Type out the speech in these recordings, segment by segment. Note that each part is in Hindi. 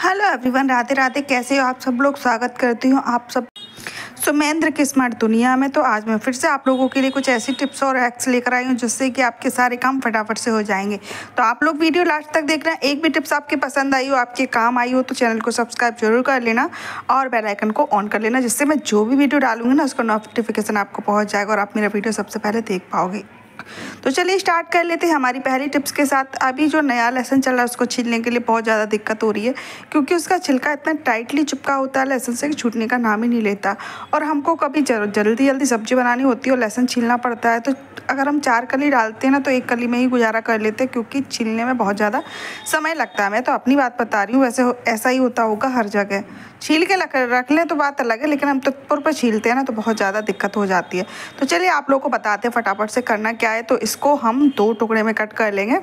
Hello everyone, Radhe Radhe. कैसे हो आप सब लोग? स्वागत करती हूँ आप सब सुमेंद्र की स्मार्ट दुनिया में। तो आज मैं फिर से आप लोगों के लिए कुछ ऐसी टिप्स और हैक्स लेकर आई हूँ जिससे कि आपके सारे काम फटाफट से हो जाएंगे। तो आप लोग वीडियो लास्ट तक देखना। एक भी टिप्स आपके पसंद आई हो, आपके काम आई हो, तो चैनल को सब्सक्राइब जरूर कर लेना और बेल आइकन को ऑन कर लेना, जिससे मैं जो भी वीडियो डालूंगी ना उसका नोटिफिकेशन आपको पहुँच जाएगा और आप मेरा वीडियो सबसे पहले देख पाओगे। तो चलिए स्टार्ट कर लेते हैं हमारी पहली टिप्स के साथ। अभी जो नया लहसुन चल रहा है उसको छीलने के लिए बहुत ज़्यादा दिक्कत हो रही है, क्योंकि उसका छिलका इतना टाइटली चिपका होता है लहसुन से कि छूटने का नाम ही नहीं लेता। और हमको कभी जल्दी सब्जी बनानी होती है और लहसुन छीलना पड़ता है, तो अगर हम 4 कली डालते हैं ना तो 1 कली में ही गुजारा कर लेते हैं, क्योंकि छीलने में बहुत ज़्यादा समय लगता है। मैं तो अपनी बात बता रही हूँ, वैसे ऐसा ही होता होगा हर जगह। छील के रख लें तो बात अलग है, लेकिन हम तत्पर पर छीलते हैं ना तो बहुत ज़्यादा दिक्कत हो जाती है। तो चलिए आप लोगों को बताते हैं फटाफट से करना क्या है। तो इसको हम 2 टुकड़े में कट कर लेंगे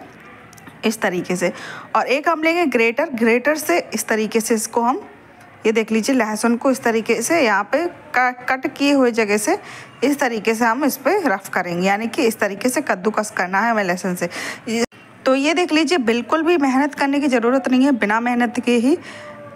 इस तरीके से, और एक हम लेंगे ग्रेटर से इस तरीके से इसको हम, ये देख लीजिए, लहसुन को इस तरीके से यहाँ पे कट किए हुए जगह से इस तरीके से हम इस पर रफ करेंगे, यानी कि इस तरीके से कद्दूकस करना है हमें लहसुन से। तो ये देख लीजिए, बिल्कुल भी मेहनत करने की ज़रूरत नहीं है। बिना मेहनत के ही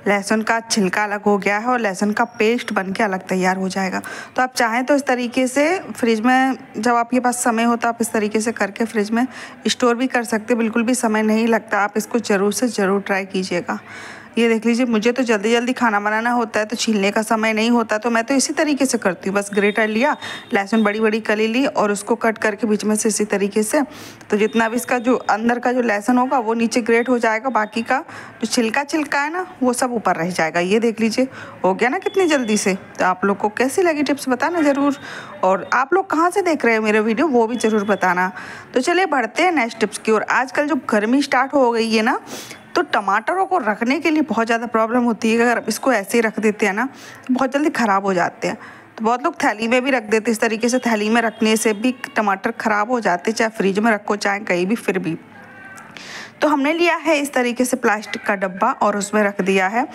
लहसुन का छिलका अलग हो गया है और लहसुन का पेस्ट बन के अलग तैयार हो जाएगा। तो आप चाहें तो इस तरीके से फ्रिज में, जब आपके पास समय होता आप इस तरीके से करके फ्रिज में स्टोर भी कर सकते, बिल्कुल भी समय नहीं लगता। आप इसको ज़रूर से ज़रूर ट्राई कीजिएगा। ये देख लीजिए, मुझे तो जल्दी खाना बनाना होता है तो छीलने का समय नहीं होता, तो मैं तो इसी तरीके से करती हूँ। बस ग्रेटर लिया, लहसुन बड़ी कली ली और उसको कट करके बीच में से इसी तरीके से, तो जितना भी इसका जो अंदर का जो लहसुन होगा वो नीचे ग्रेट हो जाएगा, बाकी का जो छिलका है ना वो सब ऊपर रह जाएगा। ये देख लीजिए, हो गया ना कितनी जल्दी से। तो आप लोग को कैसी लगी टिप्स बताना ज़रूर, और आप लोग कहाँ से देख रहे हो मेरे वीडियो वो भी ज़रूर बताना। तो चलिए बढ़ते हैं नेक्स्ट टिप्स की ओर। आजकल जो गर्मी स्टार्ट हो गई है ना, तो टमाटरों को रखने के लिए बहुत ज़्यादा प्रॉब्लम होती है। अगर इसको ऐसे ही रख देते हैं ना तो बहुत जल्दी ख़राब हो जाते हैं। तो बहुत लोग थैली में भी रख देते हैं। इस तरीके से थैली में रखने से भी टमाटर ख़राब हो जाते हैं, चाहे फ्रिज में रखो चाहे कहीं भी, फिर भी। तो हमने लिया है इस तरीके से प्लास्टिक का डब्बा और उसमें रख दिया है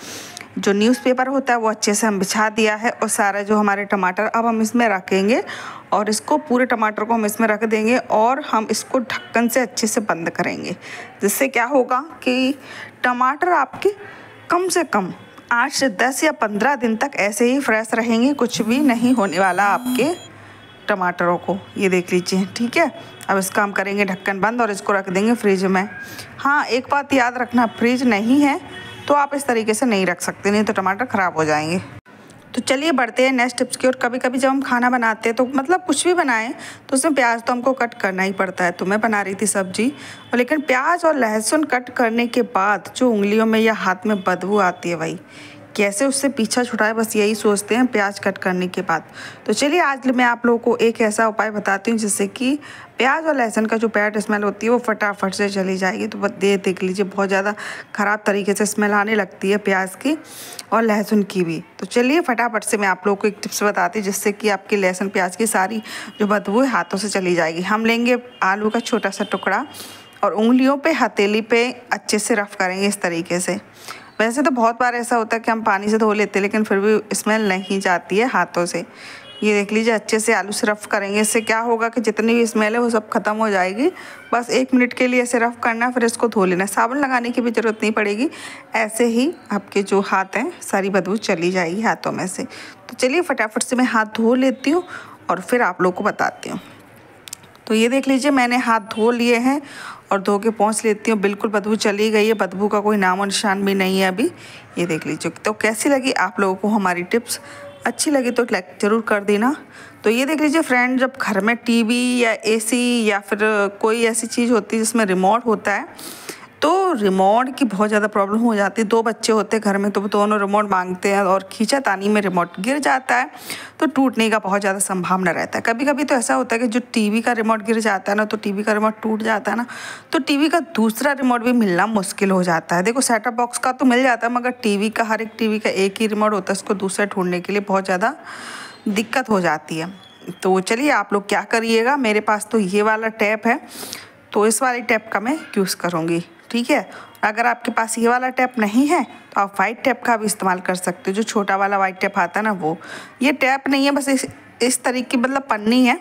जो न्यूज़पेपर होता है, वो अच्छे से हम बिछा दिया है, और सारा जो हमारे टमाटर अब हम इसमें रखेंगे और इसको पूरे टमाटर को हम इसमें रख देंगे और हम इसको ढक्कन से अच्छे से बंद करेंगे। जिससे क्या होगा कि टमाटर आपके कम से कम 8 से 10 या 15 दिन तक ऐसे ही फ्रेश रहेंगे, कुछ भी नहीं होने वाला आपके टमाटरों को। ये देख लीजिए, ठीक है। अब इसका हम करेंगे ढक्कन बंद और इसको रख देंगे फ्रिज में। हाँ, एक बात याद रखना, फ्रिज नहीं है तो आप इस तरीके से नहीं रख सकते, नहीं तो टमाटर ख़राब हो जाएंगे। तो चलिए बढ़ते हैं नेक्स्ट टिप्स की ओर। कभी कभी जब हम खाना बनाते हैं तो मतलब कुछ भी बनाएं तो उसमें प्याज तो हमको कट करना ही पड़ता है। तो मैं बना रही थी सब्जी, और लेकिन प्याज और लहसुन कट करने के बाद जो उंगलियों में या हाथ में बदबू आती है भाई, कैसे उससे पीछा छुड़ाए, बस यही सोचते हैं प्याज कट करने के बाद। तो चलिए आज मैं आप लोगों को एक ऐसा उपाय बताती हूँ जिससे कि प्याज और लहसुन का जो बैड स्मेल होती है वो फटाफट से चली जाएगी। तो देख लीजिए, बहुत ज़्यादा ख़राब तरीके से स्मेल आने लगती है प्याज की और लहसुन की भी। तो चलिए फटाफट से मैं आप लोगों को एक टिप्स बताती हूँ जिससे कि आपकी लहसुन प्याज की सारी जो बदबू है हाथों से चली जाएगी। हम लेंगे आलू का छोटा सा टुकड़ा और उंगलियों पे, हथेली पे अच्छे से रफ करेंगे इस तरीके से। वैसे तो बहुत बार ऐसा होता है कि हम पानी से धो लेते हैं, लेकिन फिर भी स्मेल नहीं जाती है हाथों से। ये देख लीजिए, अच्छे से आलू से रफ करेंगे। इससे क्या होगा कि जितनी भी स्मेल है वो सब खत्म हो जाएगी। बस 1 मिनट के लिए ऐसे रफ करना, फिर इसको धो लेना। साबुन लगाने की भी ज़रूरत नहीं पड़ेगी, ऐसे ही आपके जो हाथ हैं सारी बदबू चली जाएगी हाथों में से। तो चलिए फटाफट से मैं हाथ धो लेती हूँ और फिर आप लोग को बताती हूँ। तो ये देख लीजिए, मैंने हाथ धो लिए हैं और धो के पोंछ लेती हूँ। बिल्कुल बदबू चली गई है, बदबू का कोई नामो निशान भी नहीं है अभी। ये देख लीजिए। तो कैसी लगी आप लोगों को हमारी टिप्स? अच्छी लगी तो लाइक ज़रूर कर देना। तो ये देख लीजिए फ्रेंड, जब घर में टीवी या एसी या फिर कोई ऐसी चीज़ होती है जिसमें रिमोट होता है, तो रिमोट की बहुत ज़्यादा प्रॉब्लम हो जाती है। 2 बच्चे होते हैं घर में तो दोनों रिमोट मांगते हैं और खींचातानी में रिमोट गिर जाता है तो टूटने का बहुत ज़्यादा संभावना रहता है। कभी कभी तो ऐसा होता है कि जो टीवी का रिमोट गिर जाता है ना, तो टीवी का रिमोट टूट जाता है ना, तो टीवी का दूसरा रिमोट भी मिलना मुश्किल हो जाता है। देखो, सेटअप बॉक्स का तो मिल जाता है, मगर टीवी का, हर एक टीवी का एक ही रिमोट होता है, उसको दूसरा ढूंढने के लिए बहुत ज़्यादा दिक्कत हो जाती है। तो चलिए आप लोग क्या करिएगा, मेरे पास तो ये वाला टैप है तो इस वाली टैप का मैं यूज़ करूँगी, ठीक है। अगर आपके पास ये वाला टैप नहीं है तो आप वाइट टैप का भी इस्तेमाल कर सकते हो, जो छोटा वाला वाइट टैप आता है ना वो। ये टैप नहीं है, बस इस तरीके की मतलब पन्नी है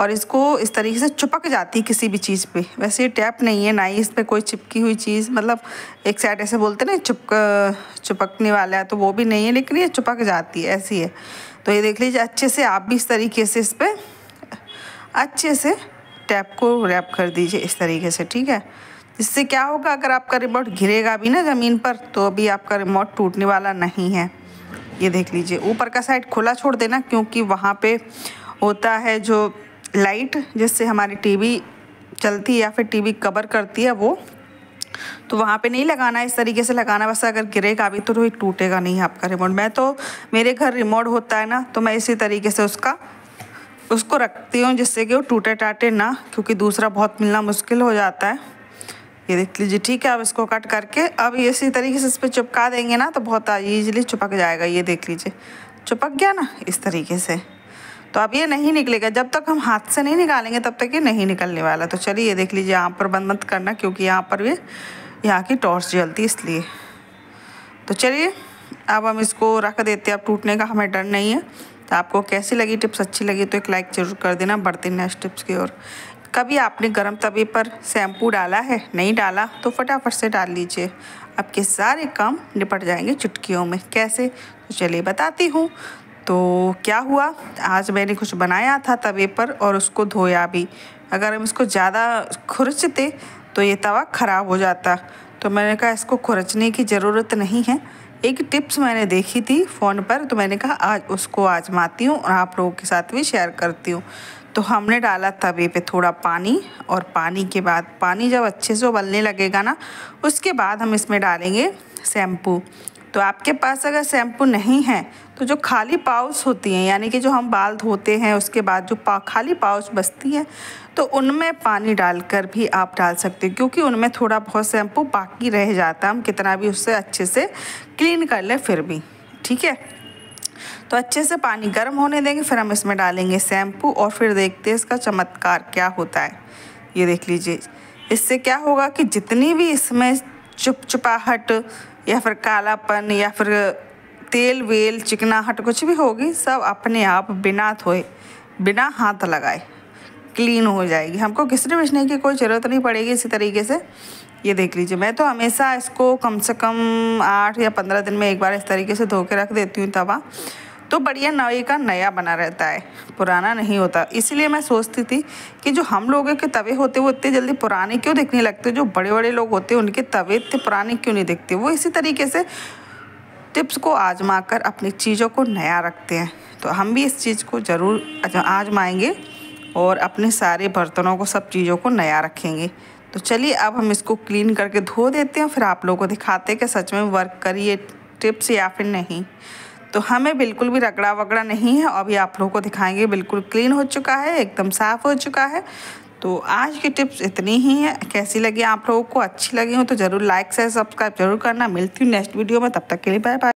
और इसको इस तरीके से चिपक जाती है किसी भी चीज़ पे। वैसे ये टैप नहीं है, ना ही इस पर कोई चिपकी हुई चीज़, मतलब एक साइड ऐसे बोलते ना चिपकने वाला है, तो वो भी नहीं है, लेकिन ये चिपक जाती है, ऐसी है। तो ये देख लीजिए अच्छे से आप भी इस तरीके से इस पर अच्छे से टैप को रैप कर दीजिए इस तरीके से, ठीक है। इससे क्या होगा, अगर आपका रिमोट गिरेगा भी ना ज़मीन पर तो अभी आपका रिमोट टूटने वाला नहीं है। ये देख लीजिए ऊपर का साइड खुला छोड़ देना, क्योंकि वहाँ पे होता है जो लाइट जिससे हमारी टीवी चलती है या फिर टीवी कवर करती है वो, तो वहाँ पे नहीं लगाना, इस तरीके से लगाना। बस अगर गिरेगा भी तो टूटेगा नहीं आपका रिमोट। मैं तो मेरे घर रिमोट होता है ना, तो मैं इसी तरीके से उसको रखती हूँ जिससे कि वो टूटे टाटे ना, क्योंकि दूसरा बहुत मिलना मुश्किल हो जाता है। ये देख लीजिए, ठीक है। अब इसको कट करके अब इसी तरीके से इस पर चिपका देंगे ना तो बहुत ईजीली चिपक जाएगा। ये देख लीजिए चिपक गया ना इस तरीके से। तो अब ये नहीं निकलेगा, जब तक हम हाथ से नहीं निकालेंगे तब तक ये नहीं निकलने वाला। तो चलिए ये देख लीजिए, यहाँ पर बंद मत करना क्योंकि यहाँ पर भी यहाँ की टॉर्च जलती है इसलिए। तो चलिए अब हम इसको रख देते हैं, अब टूटने का हमें डर नहीं है। तो आपको कैसी लगी टिप्स, अच्छी लगी तो एक लाइक ज़रूर कर देना। बढ़ते नेक्स्ट टिप्स की ओर। कभी आपने गर्म तवे पर शैम्पू डाला है? नहीं डाला तो फटाफट से डाल लीजिए, आपके सारे काम निपट जाएंगे चुटकियों में। कैसे, तो चलिए बताती हूँ। तो क्या हुआ, आज मैंने कुछ बनाया था तवे पर और उसको धोया भी। अगर हम इसको ज़्यादा खुरचते तो ये तवा ख़राब हो जाता। तो मैंने कहा इसको खुरचने की ज़रूरत नहीं है, एक टिप्स मैंने देखी थी फ़ोन पर, तो मैंने कहा आज उसको आजमाती हूँ और आप लोगों के साथ भी शेयर करती हूँ। तो हमने डाला तवे पे थोड़ा पानी, और पानी के बाद पानी जब अच्छे से उबलने लगेगा ना, उसके बाद हम इसमें डालेंगे शैम्पू। तो आपके पास अगर शैम्पू नहीं है तो जो खाली पाउच होती हैं, यानी कि जो हम बाल धोते हैं उसके बाद जो खाली पाउच बचती है, तो उनमें पानी डालकर भी आप डाल सकते हैं, क्योंकि उनमें थोड़ा बहुत शैम्पू बाकी रह जाता है, हम कितना भी उससे अच्छे से क्लीन कर लें फिर भी, ठीक है। तो अच्छे से पानी गर्म होने देंगे, फिर हम इसमें डालेंगे शैम्पू और फिर देखते हैं इसका चमत्कार क्या होता है। ये देख लीजिए, इससे क्या होगा कि जितनी भी इसमें चिपचिपाहट या फिर कालापन या फिर तेल वेल चिकनाहट कुछ भी होगी, सब अपने आप बिना धोए बिना हाथ लगाए क्लीन हो जाएगी। हमको घिसने विसने की कोई ज़रूरत नहीं पड़ेगी इसी तरीके से। ये देख लीजिए, मैं तो हमेशा इसको कम से कम 8 या 15 दिन में एक बार इस तरीके से धो के रख देती हूँ तवा, तो बढ़िया नए का नया बना रहता है, पुराना नहीं होता। इसीलिए मैं सोचती थी कि जो हम लोगों के तवे होते वो इतने जल्दी पुराने क्यों दिखने लगते, जो बड़े बड़े लोग होते हैं उनके तवे इतने पुराने क्यों नहीं दिखते। वो इसी तरीके से टिप्स को आजमा कर अपनी चीज़ों को नया रखते हैं। तो हम भी इस चीज़ को ज़रूर आजमाएंगे और अपने सारे बर्तनों को, सब चीज़ों को नया रखेंगे। तो चलिए अब हम इसको क्लीन करके धो देते हैं, फिर आप लोगों को दिखाते हैं कि सच में वर्क करिए टिप्स या फिर नहीं। तो हमें बिल्कुल भी रगड़ा वगड़ा नहीं है, अभी आप लोगों को दिखाएंगे। बिल्कुल क्लीन हो चुका है, एकदम साफ़ हो चुका है। तो आज की टिप्स इतनी ही है। कैसी लगी आप लोगों को, अच्छी लगी हो तो ज़रूर लाइक शेयर सब्सक्राइब जरूर करना। मिलती हूँ नेक्स्ट वीडियो में, तब तक के लिए बाय बाय।